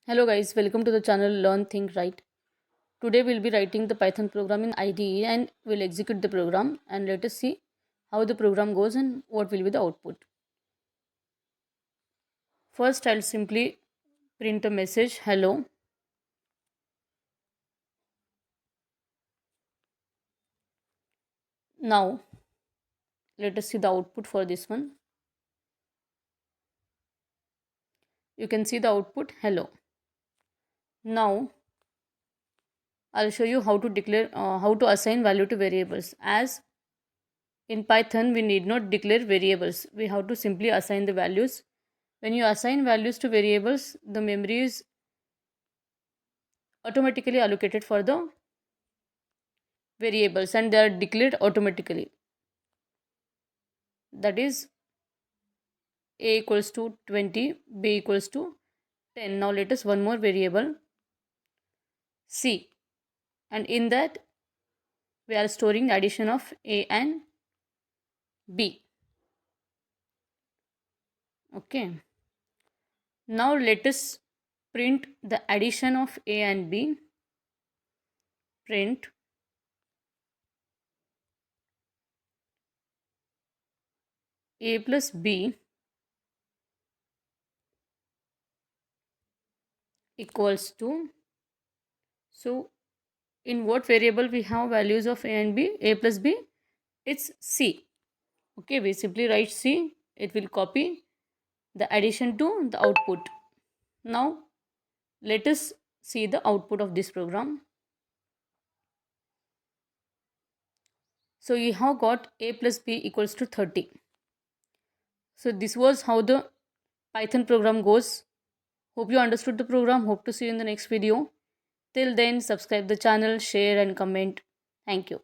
Hello guys, welcome to the channel Learn Think Write. Today we'll be writing the Python program in IDE and we'll execute the program and let us see how the program goes and what will be the output. First I'll simply print a message hello. Now let us see the output for this one. You can see the output hello. Now I'll show you how to assign value to variables. As in Python we need not declare variables. We have to simply assign the values. When you assign values to variables, the memory is automatically allocated for the variables and they are declared automatically. That is a equals to 20, b equals to 10. Now let us one more variable c, and in that we are storing the addition of a and b. Okay, now let us print the addition of a and b. Print a plus b equals to, so in what variable we have values of a and b, a plus b, it's c. Okay, we simply write c, it will copy the addition to the output. Now let us see the output of this program. So we have got a plus b equals to 30. So this was how the Python program goes. Hope you understood the program. Hope to see you in the next video. Till then, subscribe the channel, share and comment. Thank you.